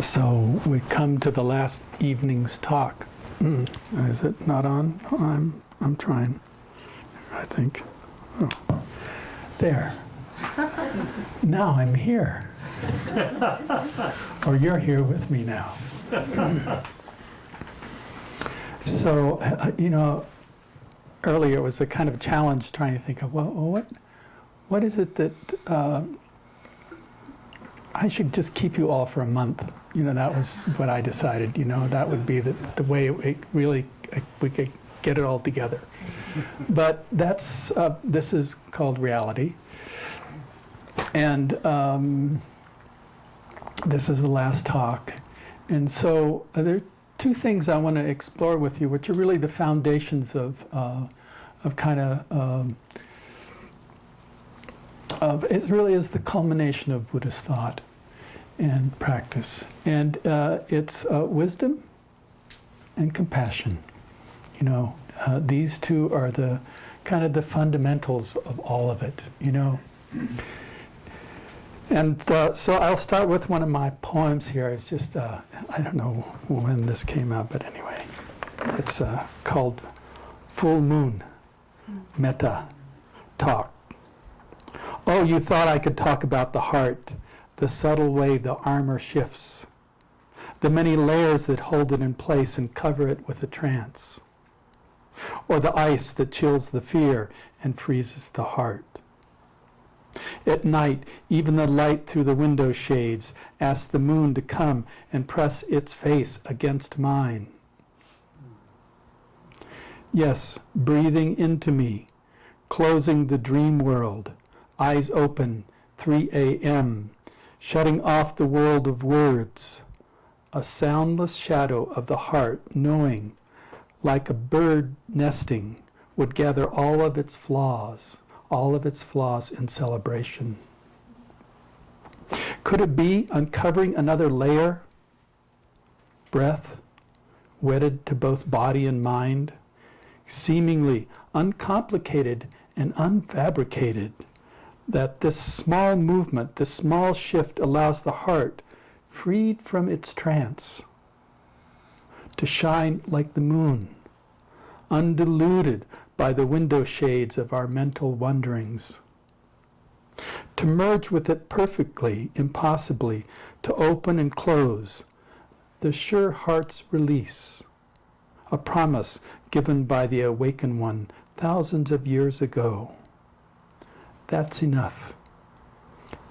So we come to the last evening's talk. Is it not on? I'm trying. I think. Oh. There. Now I'm here. Or you're here with me now. So, earlier it was a kind of challenge trying to think of, well, what is it that I should just keep you all for a month. That was what I decided. That would be the way it really we could get it all together. But this is called reality, and this is the last talk. And so there are two things I want to explore with you, which are really the foundations of it really is the culmination of Buddhist thought and practice. And it's wisdom and compassion. These two are the kind of the fundamentals of all of it, And so I'll start with one of my poems here. It's just, I don't know when this came out, but anyway. It's called Full Moon, Metta, Talk. Oh, you thought I could talk about the heart, the subtle way the armor shifts, the many layers that hold it in place and cover it with a trance, or the ice that chills the fear and freezes the heart. At night, even the light through the window shades asks the moon to come and press its face against mine. Yes, breathing into me, closing the dream world, eyes open, 3 a.m., shutting off the world of words, a soundless shadow of the heart knowing, like a bird nesting, would gather all of its flaws in celebration. Could it be uncovering another layer? Breath, wedded to both body and mind, seemingly uncomplicated and unfabricated, that this small movement, this small shift allows the heart, freed from its trance, to shine like the moon, undiluted by the window shades of our mental wonderings, to merge with it perfectly, impossibly, to open and close, the sure heart's release, a promise given by the awakened one thousands of years ago. That's enough.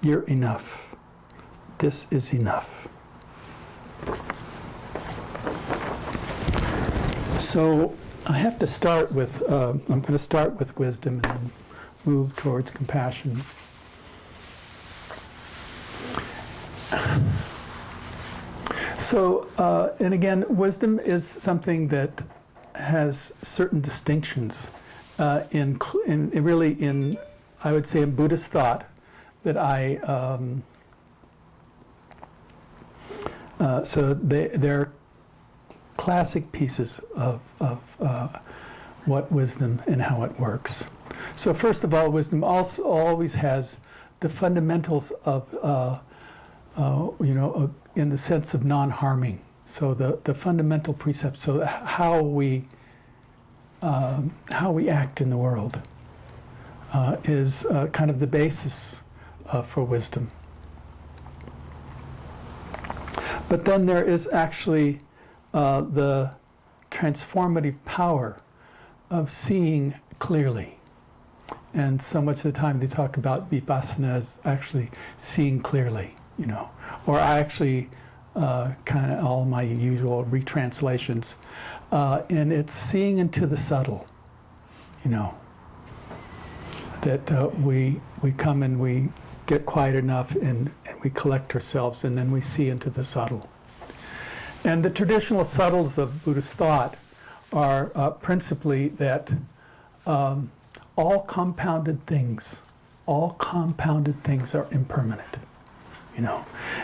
You're enough. This is enough. So I have to start with, I'm going to start with wisdom and then move towards compassion. So, and again, wisdom is something that has certain distinctions in I would say in Buddhist thought that so they're classic pieces of what wisdom and how it works. So first of all, wisdom also always has the fundamentals of, in the sense of non-harming. So the fundamental precepts, so how we act in the world is kind of the basis for wisdom. But then there is actually the transformative power of seeing clearly. And so much of the time they talk about vipassana as actually seeing clearly, Or I actually, kind of all my usual retranslations, and it's seeing into the subtle, that we come and we get quiet enough and we collect ourselves and then we see into the subtle. And the traditional subtles of Buddhist thought are principally that all compounded things are impermanent,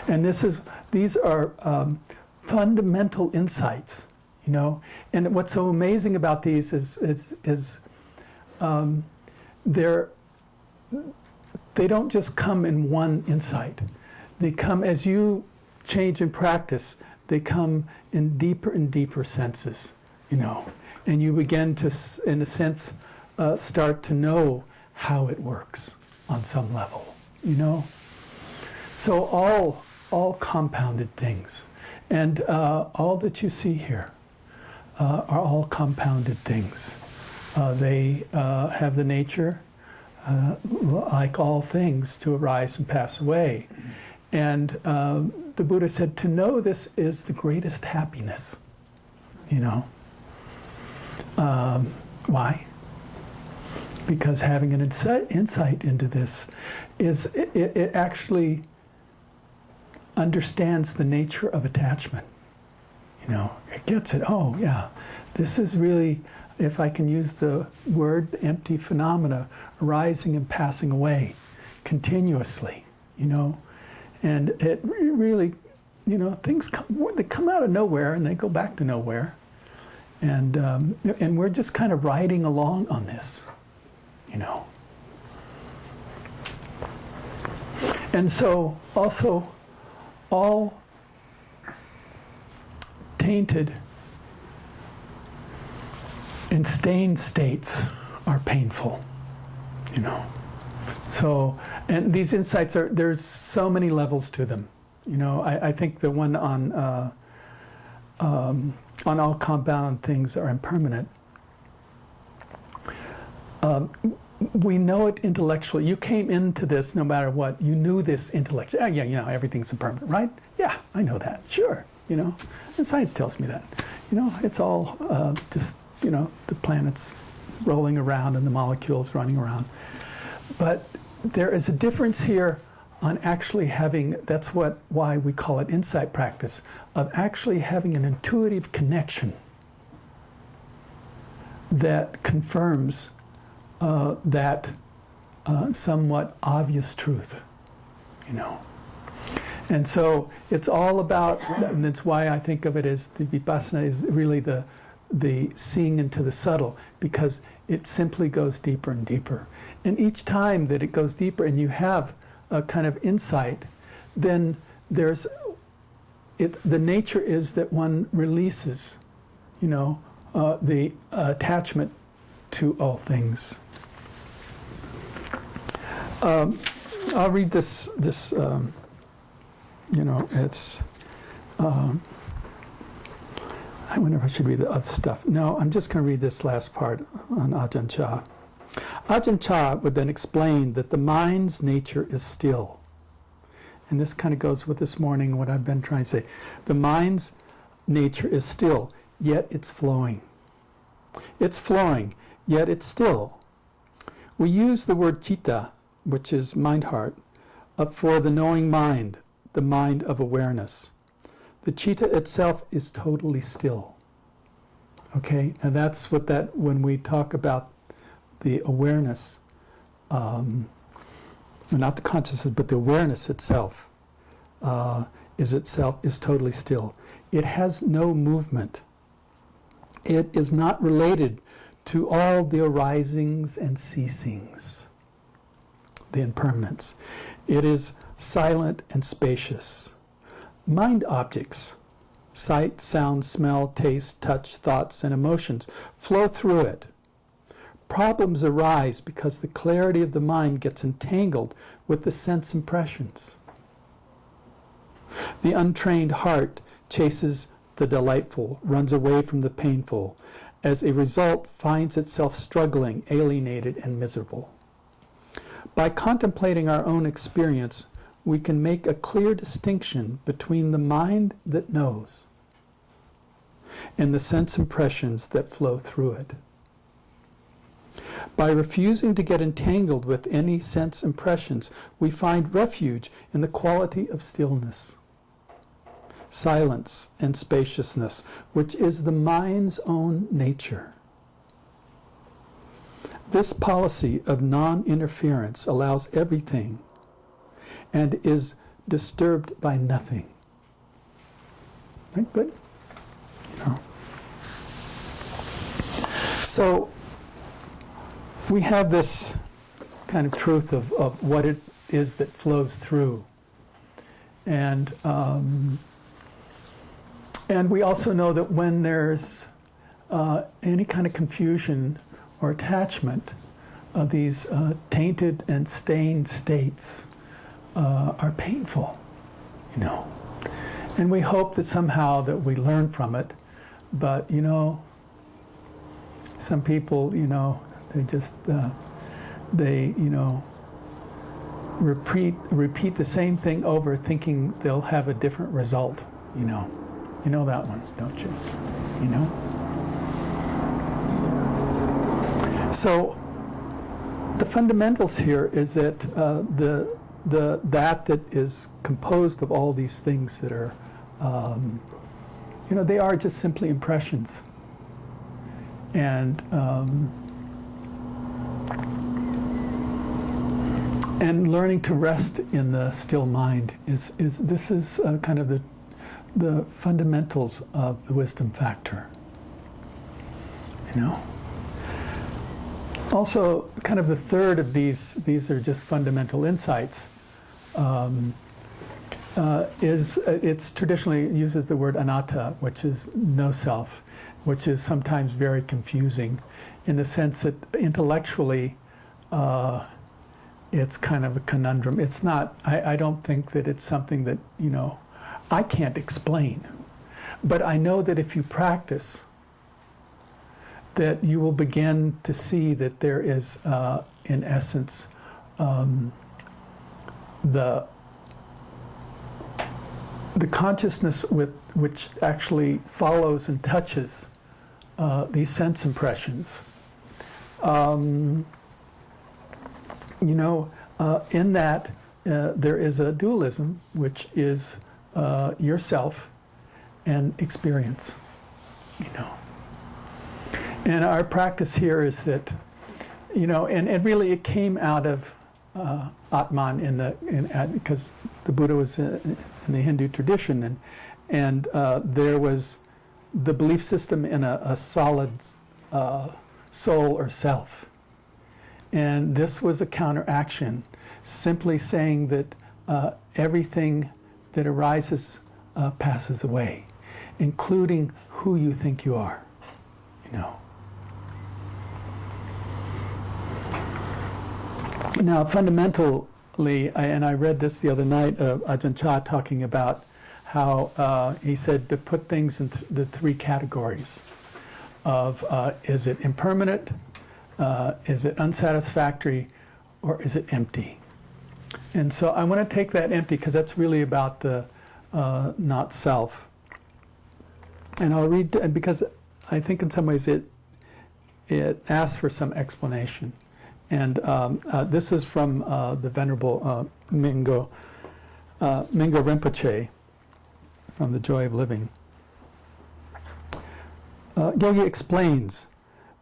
And these are fundamental insights, And what's so amazing about these is they don't just come in one insight. They come as you change in practice, they come in deeper and deeper senses, you know. And you begin to, in a sense, start to know how it works on some level, you know. So all compounded things. And all that you see here are all compounded things. They have the nature, like all things, to arise and pass away. And the Buddha said, to know this is the greatest happiness, you know. Why? Because having an insight into this is, it actually understands the nature of attachment. You know, it gets it. Oh, yeah, this is really, if I can use the word, empty phenomena arising and passing away continuously, you know. And it really, you know, things they come out of nowhere and they go back to nowhere. And we're just kind of riding along on this, you know. And so also all tainted and stained states are painful, you know. So, and these insights are, there's so many levels to them. You know, I think the one on all compound things are impermanent. We know it intellectually. You came into this no matter what. You knew this intellectually. Yeah, you know, everything's impermanent, right? Yeah, I know that. Sure, you know. And science tells me that. You know, it's all just, you know, the planets rolling around and the molecules running around. But there is a difference here on actually having, that's why we call it insight practice, of actually having an intuitive connection that confirms that somewhat obvious truth, you know. And so it's all about, and that's why I think of it as the vipassana is really the seeing into the subtle, because it simply goes deeper and deeper. And each time that it goes deeper and you have a kind of insight, then there's, the nature is that one releases, you know, the attachment to all things. I'll read this you know, it's, I wonder if I should read the other stuff. No, I'm just going to read this last part on Ajahn Chah. Ajahn Chah would then explain that the mind's nature is still. And this kind of goes with this morning, what I've been trying to say. The mind's nature is still, yet it's flowing. It's flowing, yet it's still. We use the word citta, which is mind-heart, for the knowing mind, the mind of awareness. The citta itself is totally still. Okay, and that's what that, when we talk about the awareness, not the consciousness, but the awareness itself, is totally still. It has no movement. It is not related to all the arisings and ceasings, the impermanence. It is silent and spacious. Mind objects, sight, sound, smell, taste, touch, thoughts, and emotions flow through it. Problems arise because the clarity of the mind gets entangled with the sense impressions. The untrained heart chases the delightful, runs away from the painful, as a result finds itself struggling, alienated, and miserable. By contemplating our own experience, we can make a clear distinction between the mind that knows and the sense impressions that flow through it. By refusing to get entangled with any sense impressions, we find refuge in the quality of stillness, silence, and spaciousness, which is the mind's own nature. This policy of non-interference allows everything and is disturbed by nothing. Right? Good? You know. So we have this kind of truth of what it is that flows through. And we also know that when there's any kind of confusion or attachment, these tainted and stained states are painful, you know. And we hope that somehow that we learn from it, but, you know, some people, you know, they just, you know, repeat the same thing over, thinking they'll have a different result, you know. You know that one, don't you? You know? So the fundamentals here is that that is composed of all these things that are, you know, they are just simply impressions. And learning to rest in the still mind is kind of the fundamentals of the wisdom factor. You know. Also, kind of the third of these are just fundamental insights. It's traditionally uses the word anatta, which is no self, which is sometimes very confusing, in the sense that intellectually, it's kind of a conundrum. It's not. I don't think that it's something that, you know, I can't explain, but I know that if you practice, that you will begin to see that there is, in essence, the consciousness which actually follows and touches these sense impressions. You know, in that there is a dualism, which is yourself and experience, you know. And our practice here is that, you know, and really it came out of Atman because the Buddha was in the Hindu tradition, and there was the belief system in a solid soul or self. And this was a counteraction, simply saying that everything that arises passes away, including who you think you are, you know. Now, fundamentally, and I read this the other night, Ajahn Chah talking about how he said to put things into the three categories of is it impermanent, is it unsatisfactory, or is it empty? And so I want to take that empty because that's really about the not self. And I'll read, because I think in some ways it asks for some explanation. And this is from the Venerable Mingo Rinpoche from The Joy of Living. Yogi explains,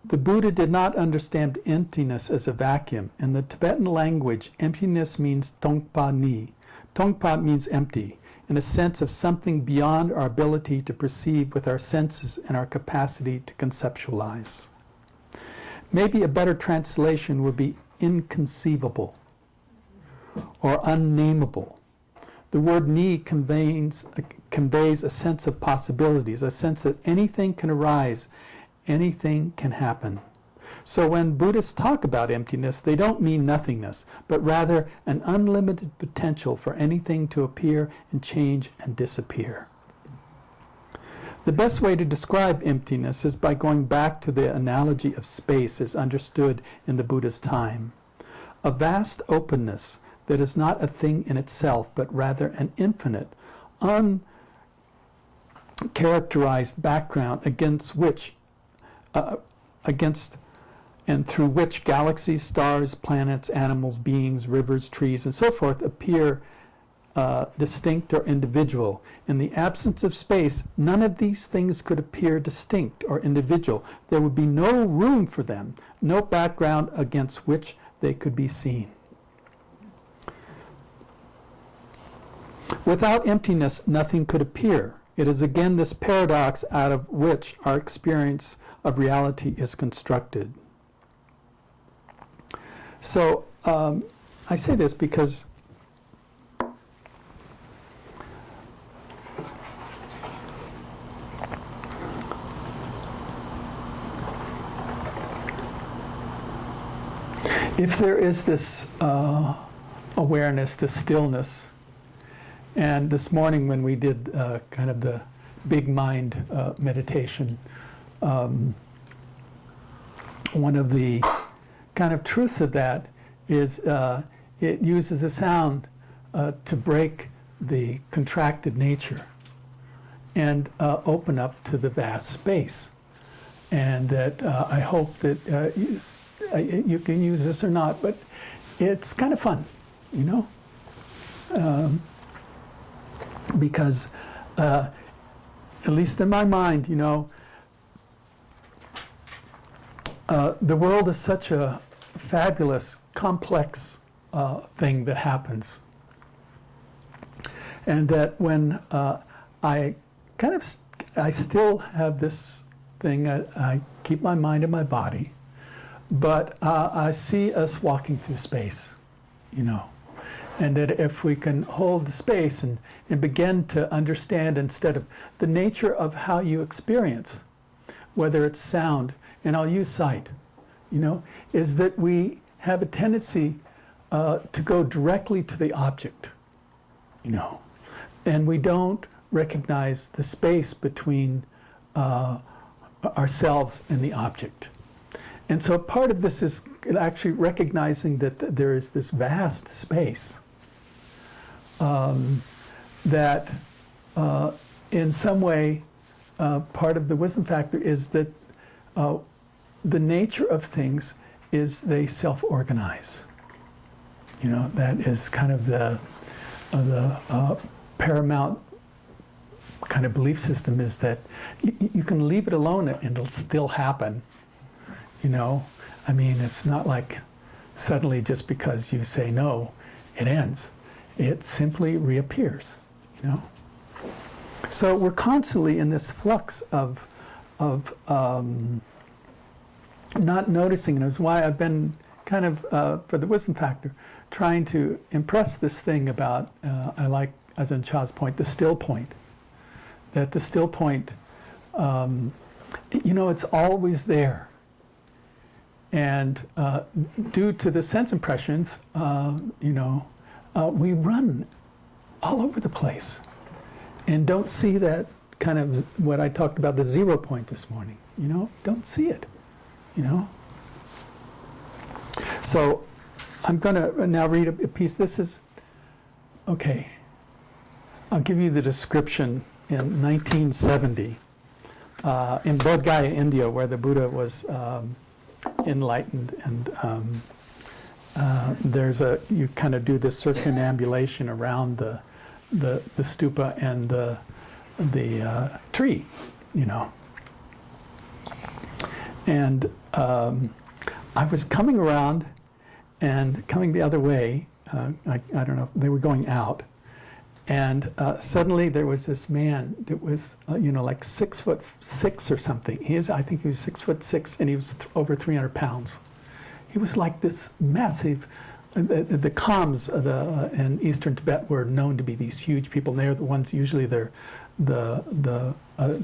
the Buddha did not understand emptiness as a vacuum. In the Tibetan language, emptiness means tongpa ni. Tongpa means empty, in a sense of something beyond our ability to perceive with our senses and our capacity to conceptualize. Maybe a better translation would be inconceivable or unnameable. The word ni conveys a sense of possibilities, a sense that anything can arise, anything can happen. So when Buddhists talk about emptiness, they don't mean nothingness, but rather an unlimited potential for anything to appear and change and disappear. The best way to describe emptiness is by going back to the analogy of space as understood in the Buddha's time. A vast openness that is not a thing in itself, but rather an infinite, uncharacterized background against and through which galaxies, stars, planets, animals, beings, rivers, trees, and so forth appear distinct or individual. In the absence of space, none of these things could appear distinct or individual. There would be no room for them, no background against which they could be seen. Without emptiness, nothing could appear. It is again this paradox out of which our experience of reality is constructed. So I say this because if there is this awareness, this stillness, and this morning when we did kind of the big mind meditation, one of the kind of truths of that is it uses a sound to break the contracted nature and open up to the vast space. And that I hope that you can use this or not, but it's kind of fun, you know? Because at least in my mind, you know, the world is such a fabulous, complex thing that happens. And that when I still have this thing, I keep my mind in my body, but I see us walking through space, you know. And that if we can hold the space and begin to understand instead of the nature of how you experience, whether it's sound, and I'll use sight, you know, is that we have a tendency to go directly to the object, you know, and we don't recognize the space between ourselves and the object. And so part of this is actually recognizing that there is this vast space that in some way part of the wisdom factor is that the nature of things is they self-organize. You know, that is kind of the paramount kind of belief system, is that you can leave it alone and it'll still happen. You know, I mean, it's not like suddenly just because you say no, it ends. It simply reappears, you know. So we're constantly in this flux of not noticing, and it's why I've been kind of, for the wisdom factor, trying to impress this thing about, I like Ajahn Chah's point, the still point. That the still point, you know, it's always there. And due to the sense impressions, you know, we run all over the place and don't see that kind of what I talked about, the 0 point this morning, you know, don't see it, you know. So I'm going to now read a piece. This is, okay, I'll give you the description in 1970 in Bodh Gaya, India, where the Buddha was enlightened, and you kind of do this circumambulation around the stupa and the tree, you know. And I was coming around and coming the other way. I don't know, they were going out. And suddenly there was this man that was, you know, like 6'6" or something. I think he was 6'6", and he was over 300 pounds. He was like this massive. The Khams in Eastern Tibet were known to be these huge people. They're the ones, usually they're the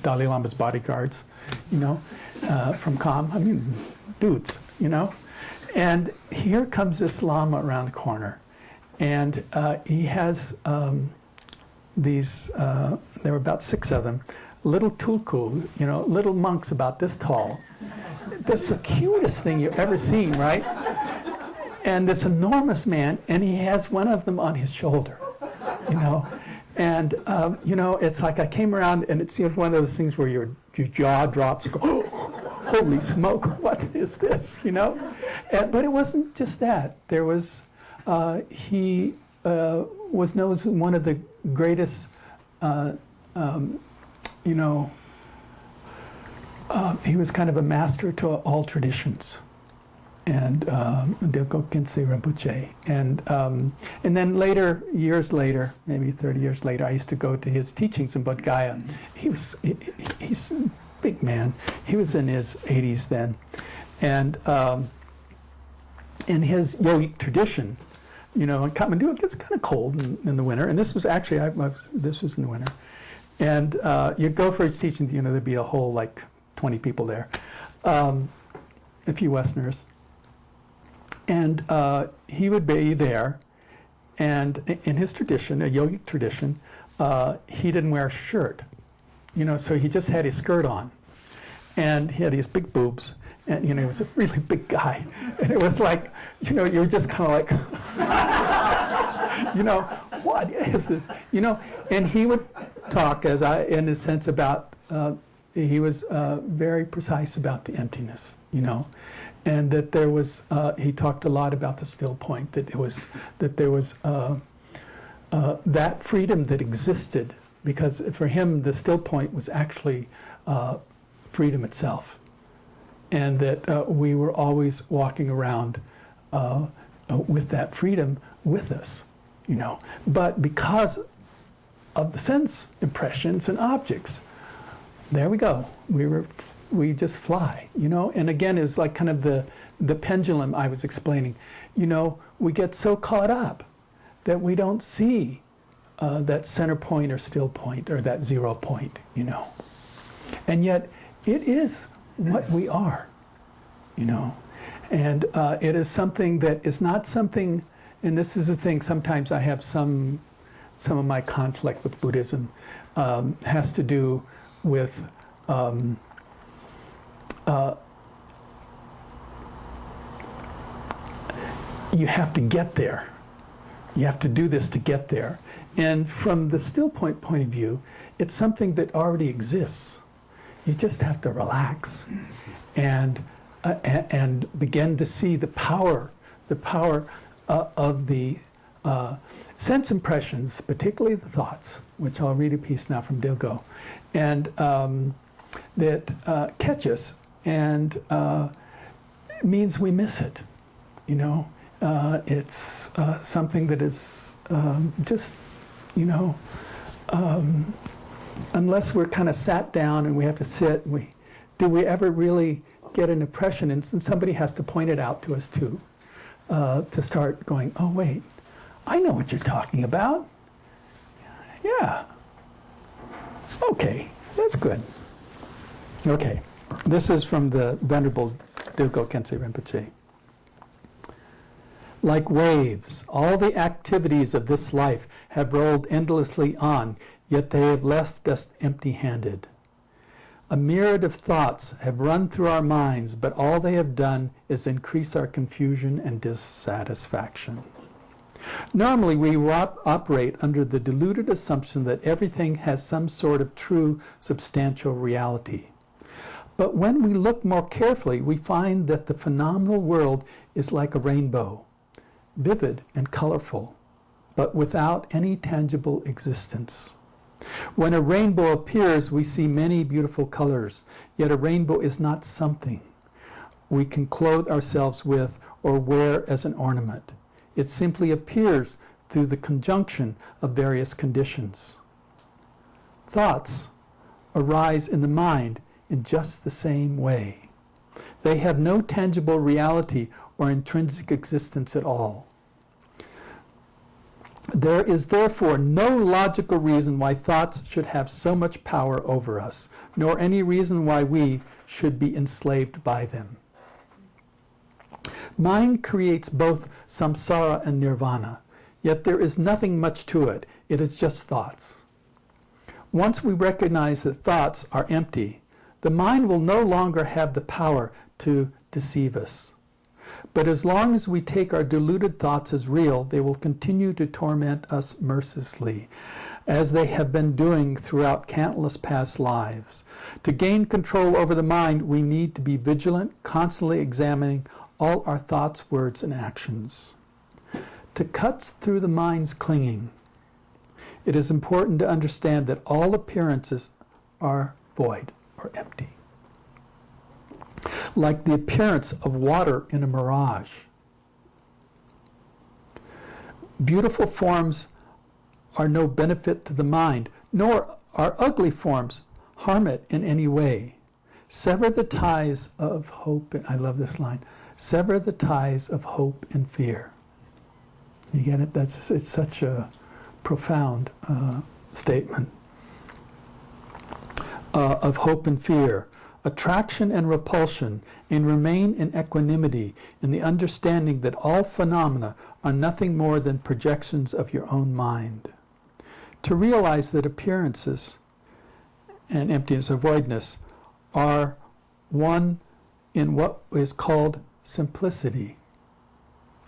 Dalai Lama's bodyguards, you know, from Kham. I mean, dudes, you know. And here comes this Lama around the corner, and he has these. There were about 6 of them, little tulku, you know, little monks about this tall. That's the cutest thing you've ever seen, right? And this enormous man, and he has one of them on his shoulder, you know. And, you know, it's like I came around, and it's, you know, one of those things where your jaw drops, you go, oh, holy smoke, what is this, you know? But it wasn't just that. There was, he was known as one of the greatest, you know, he was kind of a master to all traditions, and Dilgo Khyentse Rinpoche, and then later, years later, maybe 30 years later, I used to go to his teachings in Bodh Gaya. He's a big man. He was in his 80s then, and in his yogic tradition, you know, in Kathmandu it gets kind of cold in the winter, and this was actually this was in the winter, and you'd go for his teaching. You know, there'd be a whole like 20 people there, a few Westerners. And he would be there, and in his tradition, a yogic tradition, he didn't wear a shirt, so he just had his skirt on. And he had these big boobs, and he was a really big guy. And it was like, you were just kind of like, what is this? And he would talk, in a sense, about, he was very precise about the emptiness, and that there was, he talked a lot about the still point, that there was that freedom that existed, because for him the still point was actually freedom itself, and that we were always walking around with that freedom with us, But because of the sense impressions and objects, there we go. We just fly, And again, it's like kind of the pendulum I was explaining. We get so caught up that we don't see that center point or still point or that 0 point, And yet, it is what we are, And it is something that is not something, and this is the thing, sometimes I have some of my conflict with Buddhism has to do with you have to get there. You have to do this to get there. And from the still point of view, it's something that already exists. You just have to relax and begin to see the power of the sense impressions, particularly the thoughts, which I'll read a piece now from Dilgo, and that catch us, and means we miss it. It's something that is just, unless we're kind of sat down and we have to sit, do we ever really get an impression? And somebody has to point it out to us too, to start going, oh wait, I know what you're talking about. Yeah. Okay, that's good. Okay, this is from the Venerable Dilgo Khyentse Rinpoche. Like waves, all the activities of this life have rolled endlessly on, yet they have left us empty-handed. A myriad of thoughts have run through our minds, but all they have done is increase our confusion and dissatisfaction. Normally, we operate under the deluded assumption that everything has some sort of true, substantial reality. But when we look more carefully, we find that the phenomenal world is like a rainbow, vivid and colorful, but without any tangible existence. When a rainbow appears, we see many beautiful colors, yet a rainbow is not something we can clothe ourselves with or wear as an ornament. It simply appears through the conjunction of various conditions. Thoughts arise in the mind in just the same way. They have no tangible reality or intrinsic existence at all. There is therefore no logical reason why thoughts should have so much power over us, nor any reason why we should be enslaved by them. Mind creates both samsara and nirvana, yet there is nothing much to it. It is just thoughts. Once we recognize that thoughts are empty, the mind will no longer have the power to deceive us. But as long as we take our deluded thoughts as real, they will continue to torment us mercilessly, as they have been doing throughout countless past lives. To gain control over the mind, we need to be vigilant, constantly examining all our thoughts, words, and actions. To cut through the mind's clinging, it is important to understand that all appearances are void or empty. Like the appearance of water in a mirage. Beautiful forms are no benefit to the mind, nor are ugly forms harm it in any way. Sever the ties of hope, I love this line, sever the ties of hope and fear. You get it? It's such a profound statement. Of hope and fear. attraction and repulsion, and remain in equanimity in the understanding that all phenomena are nothing more than projections of your own mind. To realize that appearances and emptiness or voidness are one in what is called simplicity.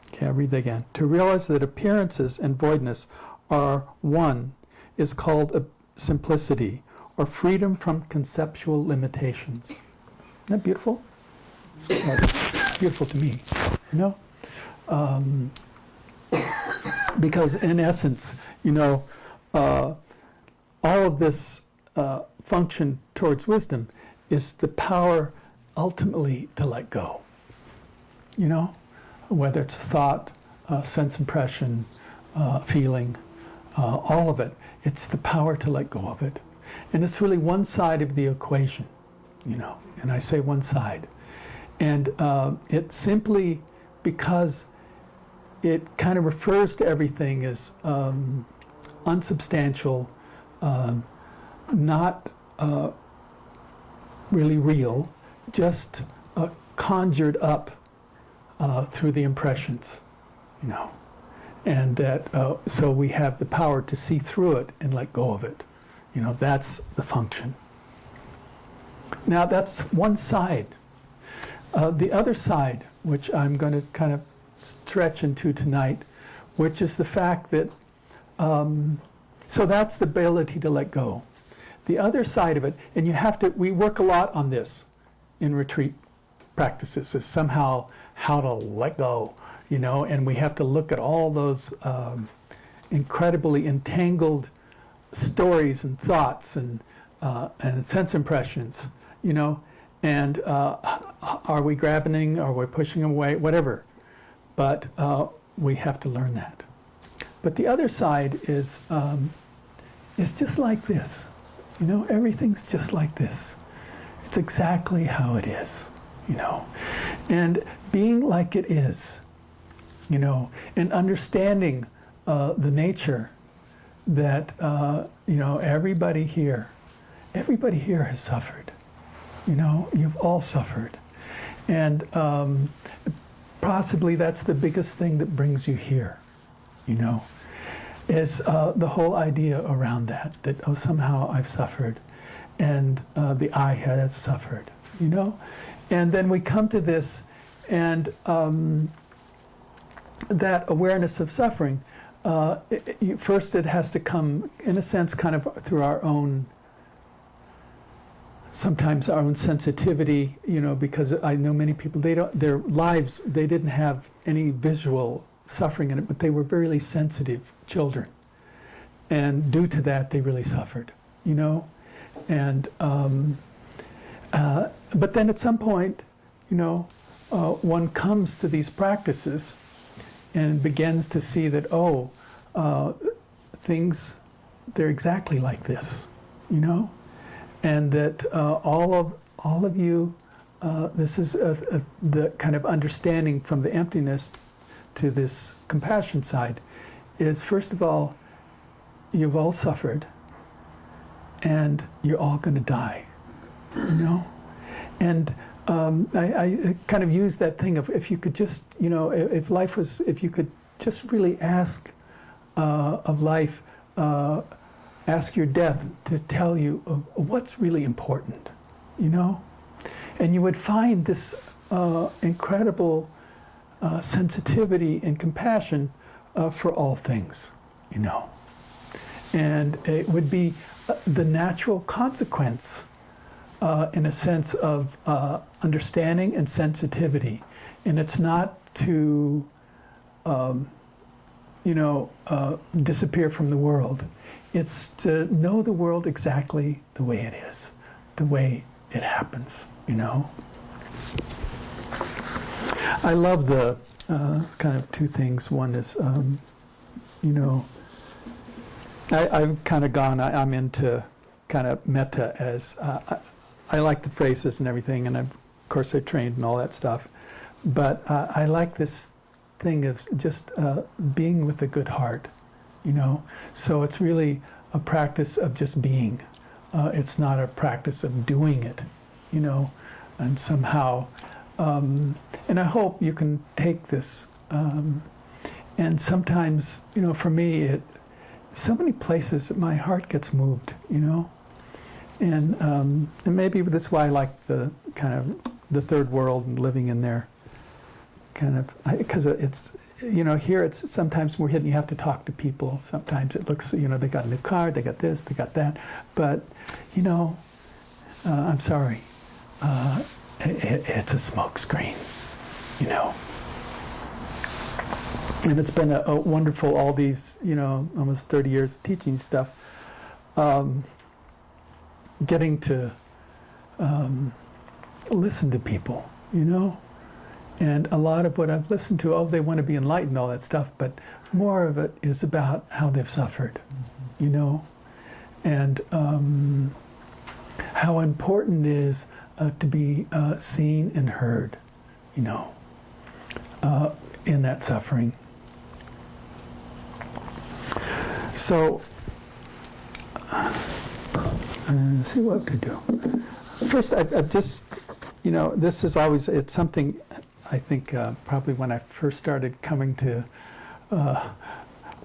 Okay, I'll read that again. To realize that appearances and voidness are one is called a simplicity, or freedom from conceptual limitations. Isn't that beautiful? Well, it's beautiful to me, you know? Because in essence, you know, all of this function towards wisdom is the power ultimately to let go. You know, whether it's thought, sense impression, feeling, all of it, it's the power to let go of it. And it's really one side of the equation, you know, and I say one side. And it simply, because it kind of refers to everything as unsubstantial, not really real, just conjured up through the impressions, you know. And that, so we have the power to see through it and let go of it. You know, that's the function. Now, that's one side. The other side, which I'm going to kind of stretch into tonight, which is the fact that, so that's the ability to let go. The other side of it, and you have to, we work a lot on this in retreat practices, is somehow how to let go, you know, and we have to look at all those incredibly entangled stories and thoughts and sense impressions, you know, and are we grabbing, are we pushing them away, whatever. But we have to learn that. But the other side is just like this. You know, everything's just like this. It's exactly how it is, you know. And being like it is, you know, and understanding the nature that, you know, everybody here has suffered. You know, you've all suffered. And possibly that's the biggest thing that brings you here, you know, is the whole idea around that oh, somehow I've suffered, and the I has suffered, you know. And then we come to this, and that awareness of suffering, first it has to come, in a sense, kind of through our own, sometimes our own sensitivity, you know, because I know many people, their lives, they didn't have any visual suffering in it, but they were very sensitive children. And due to that, they really suffered, you know. And, but then at some point, you know, one comes to these practices and begins to see that, oh, things, they're exactly like this, you know. And that all of you, this is the kind of understanding from the emptiness to this compassion side, is first of all, you've all suffered, and you're all going to die, you know. And I kind of use that thing of, if you could just, you know, if life was, if you could just really ask of life, ask your death to tell you what's really important, you know? And you would find this incredible sensitivity and compassion for all things, you know? And it would be the natural consequence, in a sense of understanding and sensitivity. And it's not to, you know, disappear from the world. It's to know the world exactly the way it is, the way it happens, you know. I love the kind of two things. One is, you know, I've kind of gone, I'm into kind of metta as, I like the phrases and everything, and of course I trained and all that stuff, but I like this thing of just being with a good heart, you know. So it's really a practice of just being. It's not a practice of doing it, and somehow, and I hope you can take this. And sometimes, for me, so many places that my heart gets moved, and maybe that's why I like the kind of the third world and living in there, because it's, here it's sometimes more hidden. You have to talk to people. Sometimes it looks, they got a new car, they got this, they got that, but I'm sorry, it's a smoke screen, And it's been a wonderful, all these, almost 30 years of teaching stuff, getting to listen to people, And a lot of what I've listened to, they want to be enlightened, all that stuff, but more of it is about how they've suffered, And how important it is to be seen and heard, in that suffering. So, see what to do. First, I've just, this is always, it's something, I think, probably when I first started coming to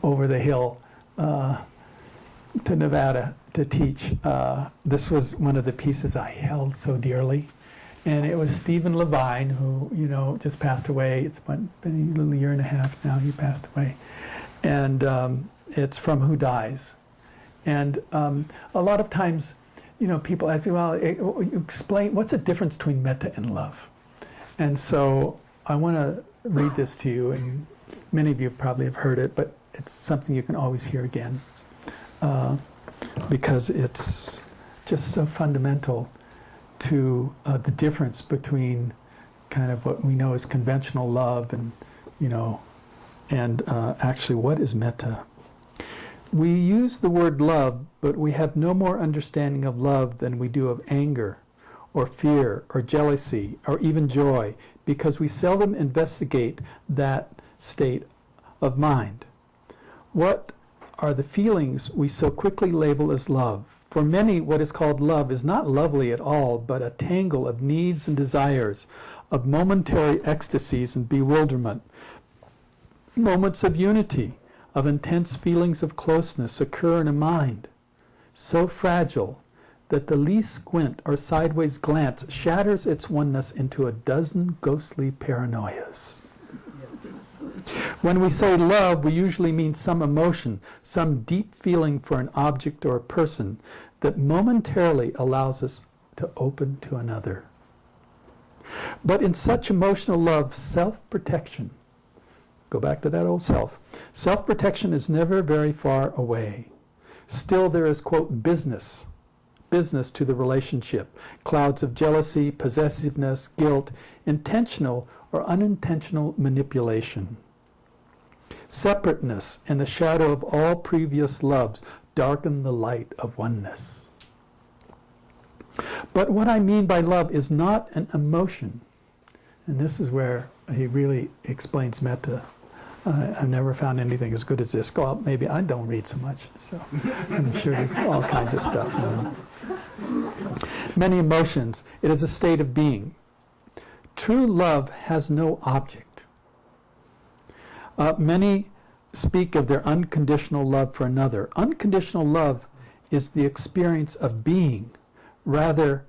over the hill to Nevada to teach, this was one of the pieces I held so dearly. And it was Stephen Levine, who, just passed away. It's been a little year and a half now he passed away. And it's from Who Dies. And a lot of times, people ask me, well, explain, what's the difference between metta and love? And so I want to read this to you, and many of you probably have heard it, but it's something you can always hear again, because it's just so fundamental to the difference between kind of what we know as conventional love and, and actually what is metta. We use the word love, but we have no more understanding of love than we do of anger, or fear, or jealousy, or even joy, because we seldom investigate that state of mind. What are the feelings we so quickly label as love? For many, what is called love is not lovely at all, but a tangle of needs and desires, of momentary ecstasies and bewilderment, moments of unity, of intense feelings of closeness occur in a mind so fragile that the least squint or sideways glance shatters its oneness into a dozen ghostly paranoias. When we say love, we usually mean some emotion, some deep feeling for an object or a person that momentarily allows us to open to another. But in such emotional love, self-protection, go back to that old self, self-protection is never very far away. Still there is, quote, business to the relationship, clouds of jealousy, possessiveness, guilt, intentional or unintentional manipulation. Separateness and the shadow of all previous loves darken the light of oneness. But what I mean by love is not an emotion. And this is where he really explains metta. I've never found anything as good as this. Well, maybe I don't read so much, so I'm sure there's all kinds of stuff. Many emotions. It is a state of being. True love has no object. Many speak of their unconditional love for another. Unconditional love is the experience of being, rather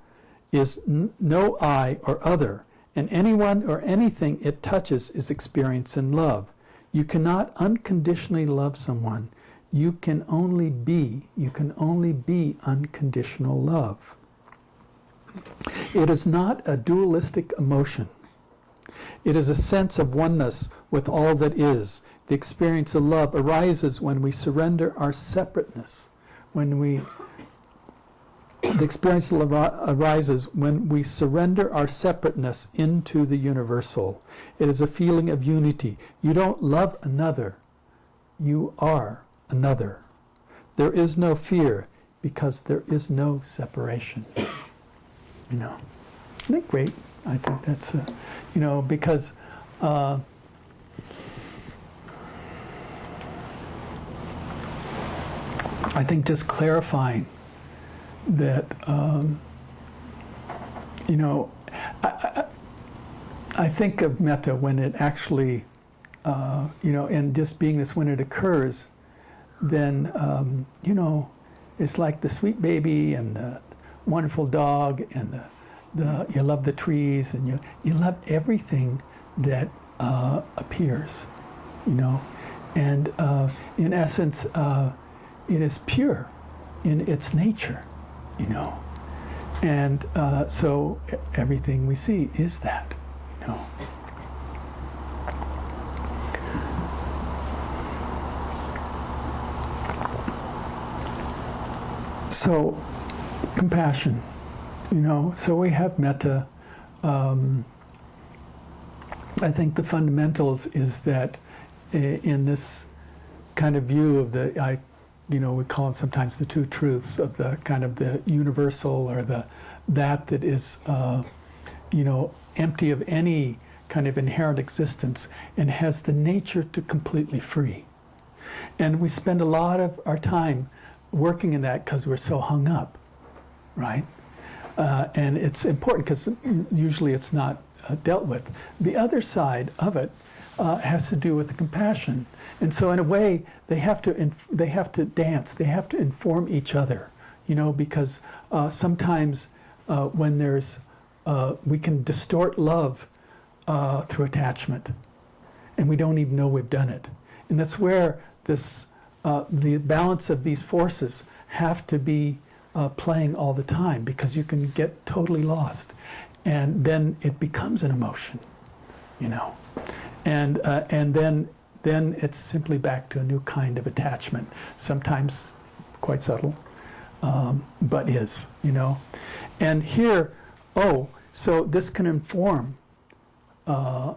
is no I or other, and anyone or anything it touches is experienced in love. You cannot unconditionally love someone. You can only be unconditional love. It is not a dualistic emotion. It is a sense of oneness with all that is. The experience of love arises when we surrender our separateness. The experience of love arises when we surrender our separateness into the universal. It is a feeling of unity. You don't love another. You are another. There is no fear because there is no separation. Isn't that great? I think that's, because I think just clarifying that You know, I think of metta when it actually, you know, and just beingness when it occurs, then, you know, it's like the sweet baby and the wonderful dog and you love the trees and you love everything that appears, you know. And in essence, it is pure in its nature, you know. And so everything we see is that, you know. So compassion, you know, so we have metta. I think the fundamentals is that in this kind of view of the, you know, we call it sometimes the two truths of the kind of the universal or that is, you know, empty of any kind of inherent existence and has the nature to completely free. And we spend a lot of our time working in that because we're so hung up, right? And it's important because usually it's not dealt with. The other side of it has to do with the compassion. And so in a way, they have to dance, they have to inform each other, you know, because sometimes when there's, we can distort love through attachment, and we don't even know we've done it. And that's where this, the balance of these forces have to be playing all the time, because you can get totally lost. And then it becomes an emotion, you know. And then it's simply back to a new kind of attachment, sometimes quite subtle, but is, you know. And here, so this can inform us,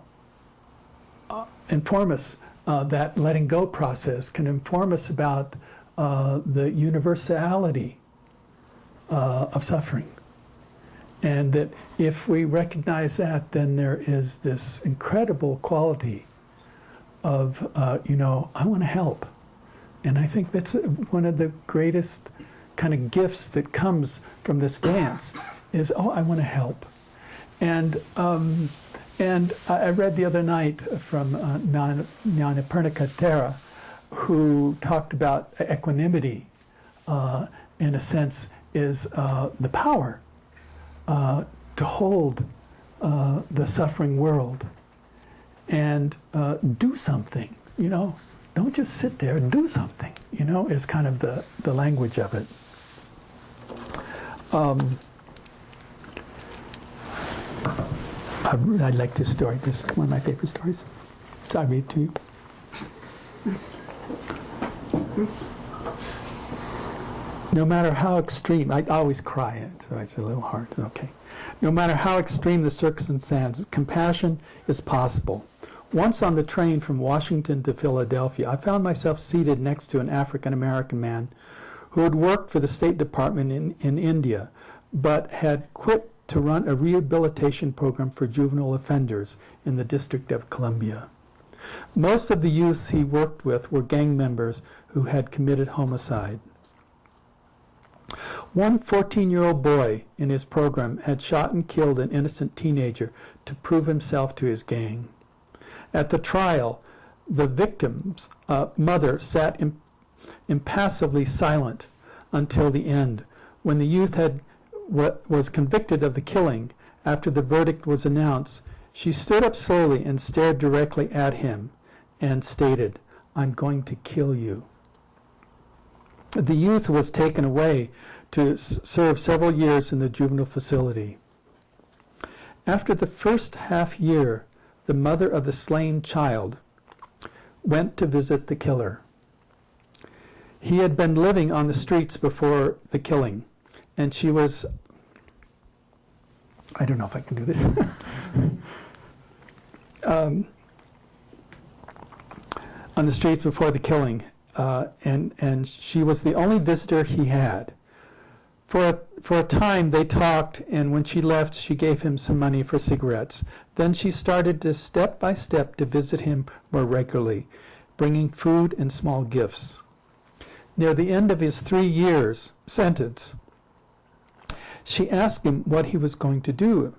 that letting go process can inform us about the universality of suffering. And that if we recognize that, then there is this incredible quality of, you know, I want to help. And I think that's one of the greatest kind of gifts that comes from this dance is, I want to help. And I read the other night from Jnana Pernikatera, who talked about equanimity, in a sense, is the power to hold the suffering world and do something, you know. Don't just sit there, do something, you know, is kind of the language of it. I like this story. This is one of my favorite stories. So I read it to you. No matter how extreme, I always cry, so it's a little hard, okay. No matter how extreme the circumstances, compassion is possible. Once on the train from Washington to Philadelphia, I found myself seated next to an African-American man who had worked for the State Department in India, but had quit to run a rehabilitation program for juvenile offenders in the District of Columbia. Most of the youth he worked with were gang members who had committed homicide. One 14-year-old boy in his program had shot and killed an innocent teenager to prove himself to his gang. At the trial, the victim's mother sat impassively silent until the end. When the youth was convicted of the killing, after the verdict was announced, she stood up slowly and stared directly at him and stated, "I'm going to kill you." The youth was taken away to serve several years in the juvenile facility. After the first half year, the mother of the slain child went to visit the killer. He had been living on the streets before the killing, and she was, I don't know if I can do this. On the streets before the killing, and she was the only visitor he had. For a time they talked, and when she left, she gave him some money for cigarettes. Then she started to step by step to visit him more regularly, bringing food and small gifts. Near the end of his 3 years sentence, She asked him what he was going to do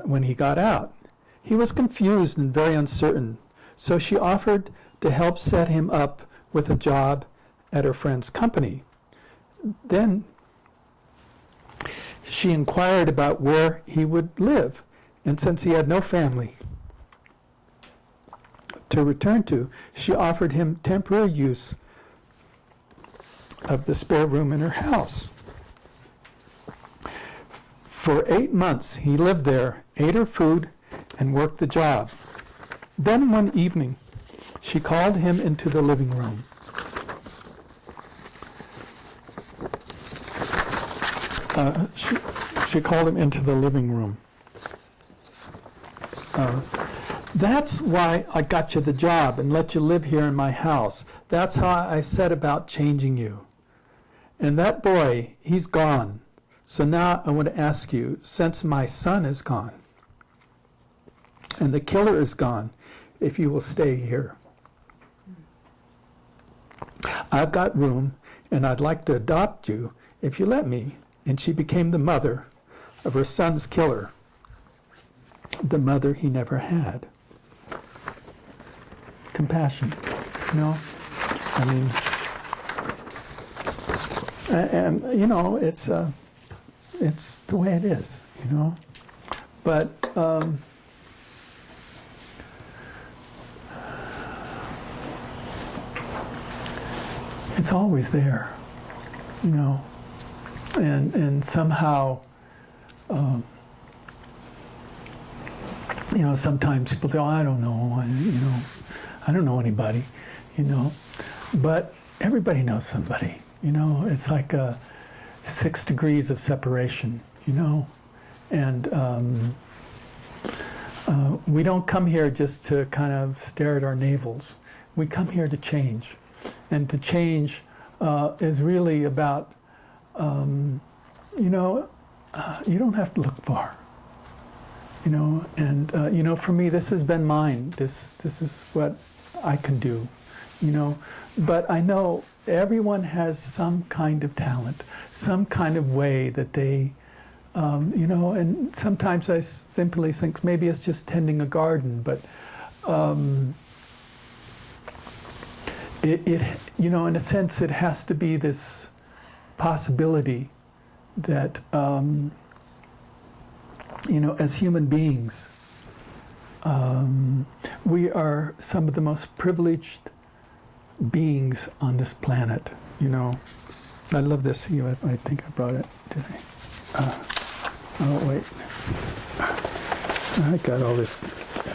when he got out. He was confused and very uncertain, so she offered to help set him up with a job at her friend's company. Then she inquired about where he would live, and since he had no family to return to, she offered him temporary use of the spare room in her house. For 8 months, he lived there, ate her food, and worked the job. Then one evening, she called him into the living room. She called him into the living room. That's why I got you the job and let you live here in my house. That's how I set about changing you. And that boy, he's gone. So now I want to ask you, since my son is gone, and the killer is gone, if you will stay here. I've got room, and I'd like to adopt you if you let me. And she became the mother of her son's killer, the mother he never had. Compassion, you know? I mean, and you know, it's the way it is, you know? But it's always there, you know? And somehow, you know, sometimes people say, oh, I don't know, I don't know anybody, you know? But everybody knows somebody, you know? It's like 6 degrees of separation, you know? And we don't come here just to kind of stare at our navels. We come here to change. And to change is really about, you know, you don't have to look far, you know, and, you know, for me, this has been mine. This is what I can do, you know, but I know everyone has some kind of talent, some kind of way that they, you know, and sometimes I simply think maybe it's just tending a garden, but it, you know, in a sense, it has to be this possibility that, you know, as human beings, we are some of the most privileged beings on this planet, you know. I love this. I think I brought it today. Oh, wait. I got all this.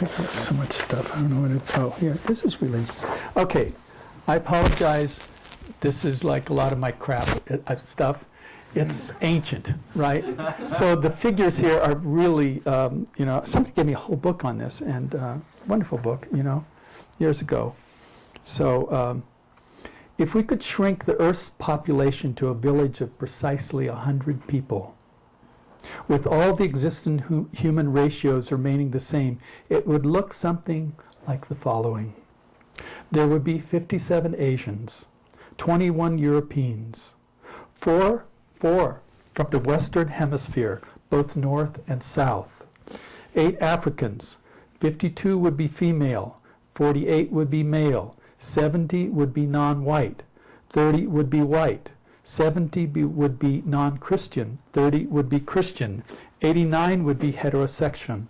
I got so much stuff. I don't know what it. Oh, here. This is really. Okay. I apologize. This is like a lot of my crap stuff. It's ancient, right? So the figures here are really, you know, somebody gave me a whole book on this, and wonderful book, you know, years ago. So if we could shrink the Earth's population to a village of precisely 100 people, with all the existing human ratios remaining the same, it would look something like the following. There would be 57 Asians, 21 Europeans, 4 from the Western Hemisphere, both North and South, 8 Africans, 52 would be female, 48 would be male, 70 would be non-white, 30 would be white, 70 would be non-Christian, 30 would be Christian, 89 would be heterosexual,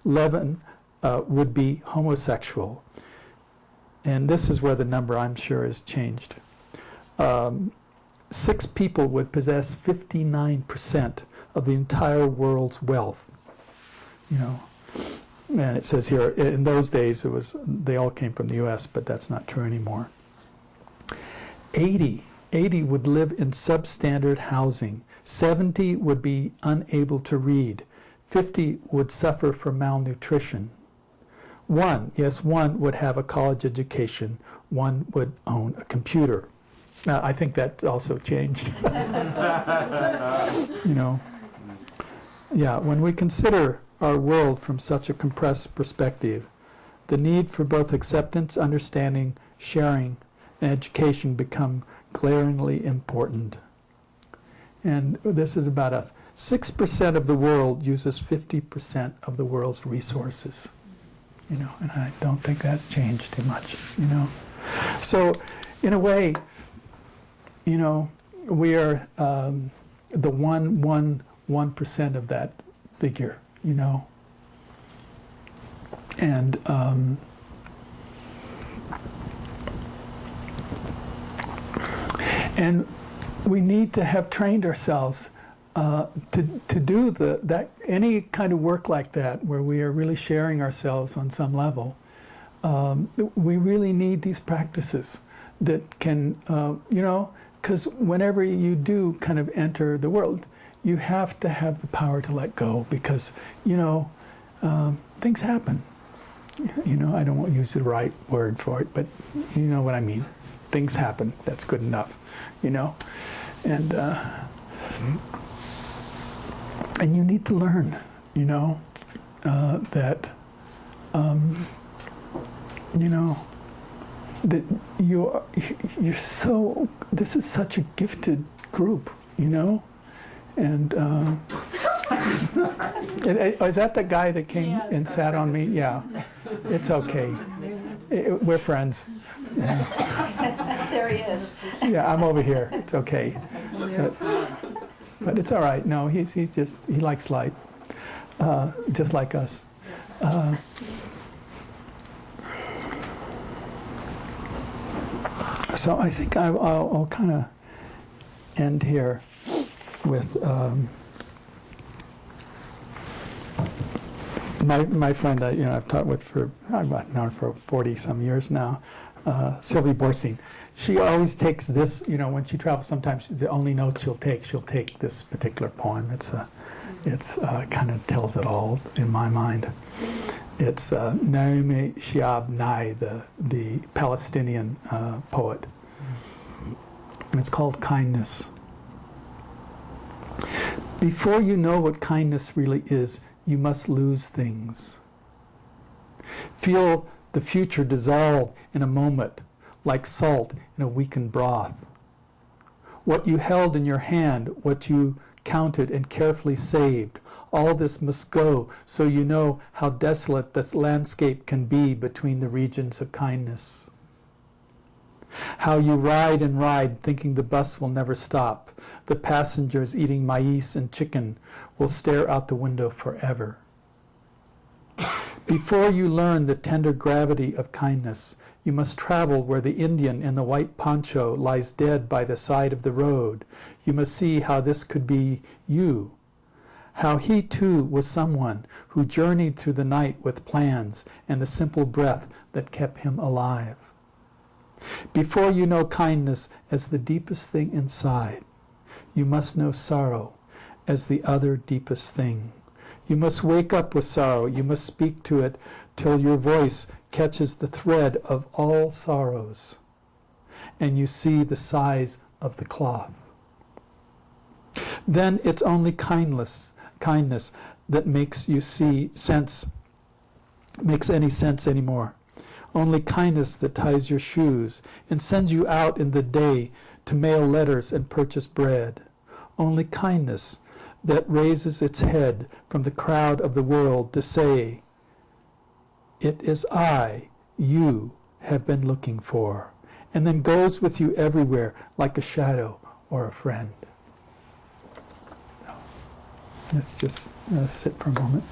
11 would be homosexual. And this is where the number, I'm sure, has changed. 6 people would possess 59% of the entire world's wealth. You know, and it says here, in those days, they all came from the U.S., but that's not true anymore. 80 would live in substandard housing. 70 would be unable to read. 50 would suffer from malnutrition. 1 would have a college education. 1 would own a computer. Now, I think that also changed. You know, yeah, when we consider our world from such a compressed perspective, the need for both acceptance, understanding, sharing, and education become glaringly important. And this is about us. 6% of the world uses 50% of the world's resources. You know, and I don't think that's changed too much, you know. So, in a way, you know, we are the 1% of that figure, you know. And we need to have trained ourselves to do that any kind of work like that, where we are really sharing ourselves on some level. We really need these practices that can, you know, because whenever you do kind of enter the world, you have to have the power to let go, because, you know, things happen. You know, I don't want to use the right word for it, but you know what I mean. Things happen. That's good enough, you know. And you need to learn, you know, that, you know, that you're so, this is such a gifted group, you know. And is that the guy that came and sat on me? Yeah, it's okay. We're friends. Yeah. There he is. Yeah, I'm over here. It's okay. But it's all right. No, he likes light, just like us. So I think I'll kind of end here with my friend I've taught with for I've known for 40 some years now, Sylvie Borsing. She always takes this, you know, when she travels. Sometimes the only note she'll take this particular poem. It's kind of tells it all in my mind. It's Naomi Shihab Nye, the Palestinian poet. It's called Kindness. Before you know what kindness really is, you must lose things. Feel the future dissolve in a moment, like salt in a weakened broth. What you held in your hand, what you counted and carefully saved, all this must go, so you know how desolate this landscape can be between the regions of kindness. How you ride and ride, thinking the bus will never stop. The passengers eating maize and chicken will stare out the window forever. Before you learn the tender gravity of kindness, you must travel where the Indian in the white poncho lies dead by the side of the road. You must see how this could be you. How he too was someone who journeyed through the night with plans and the simple breath that kept him alive. Before you know kindness as the deepest thing inside, you must know sorrow as the other deepest thing. You must wake up with sorrow. You must speak to it till your voice catches the thread of all sorrows, and you see the size of the cloth. Then it's only kindness that makes you makes any sense anymore. Only kindness that ties your shoes and sends you out in the day to mail letters and purchase bread. Only kindness that raises its head from the crowd of the world to say, "It is I you have been looking for," and then goes with you everywhere like a shadow or a friend. Let's just sit for a moment.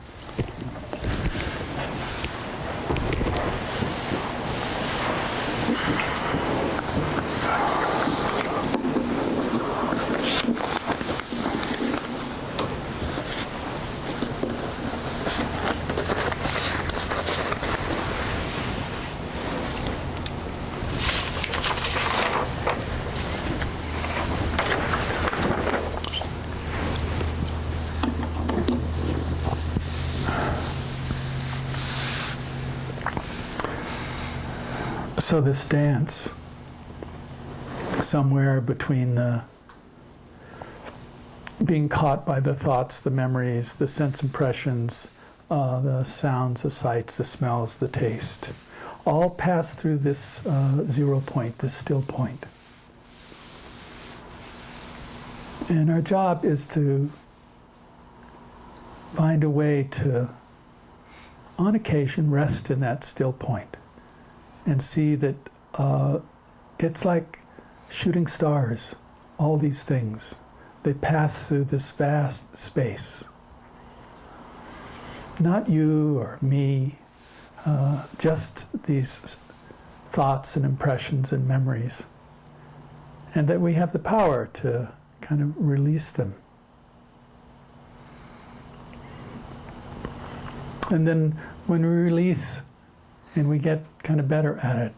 So this dance, somewhere between the being caught by the thoughts, the memories, the sense impressions, the sounds, the sights, the smells, the taste, all pass through this 0 point, this still point. And our job is to find a way to, on occasion, rest in that still point and see that it's like shooting stars, all these things. They pass through this vast space. Not you or me, just these thoughts and impressions and memories. And that we have the power to kind of release them. And then when we release and we get kind of better at it,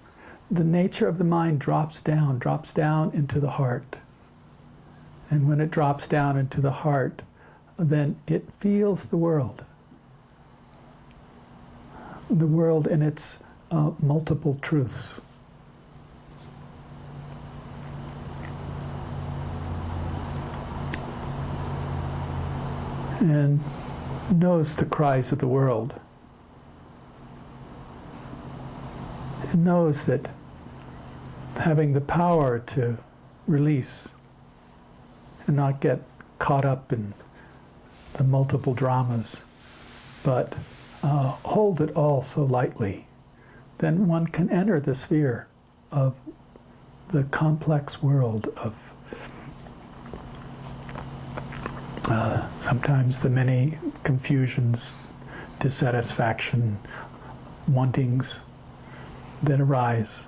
the nature of the mind drops down into the heart. And when it drops down into the heart, then it feels the world. The world in its multiple truths. And knows the cries of the world. It knows that having the power to release and not get caught up in the multiple dramas, but hold it all so lightly, then one can enter the sphere of the complex world of sometimes the many confusions, dissatisfaction, wantings that arise,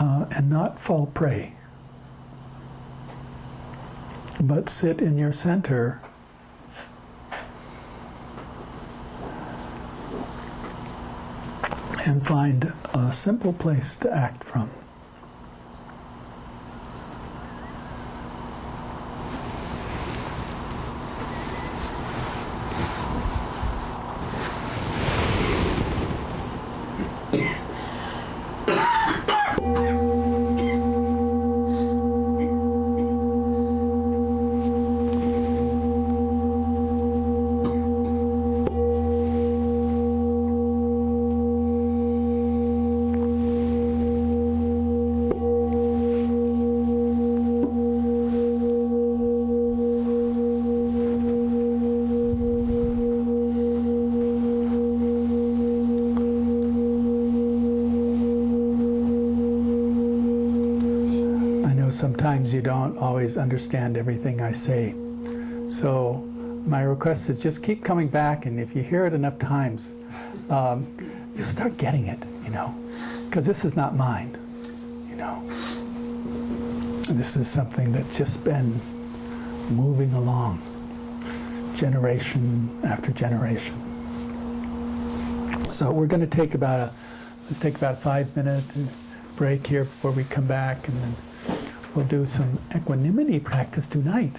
and not fall prey, but sit in your center and find a simple place to act from. Sometimes you don't always understand everything I say. So my request is just keep coming back, and if you hear it enough times, you'll start getting it, because this is not mine, This is something that's just been moving along, generation after generation. So we're going to take let's take about a 5-minute break here before we come back, and then we'll do some equanimity practice tonight,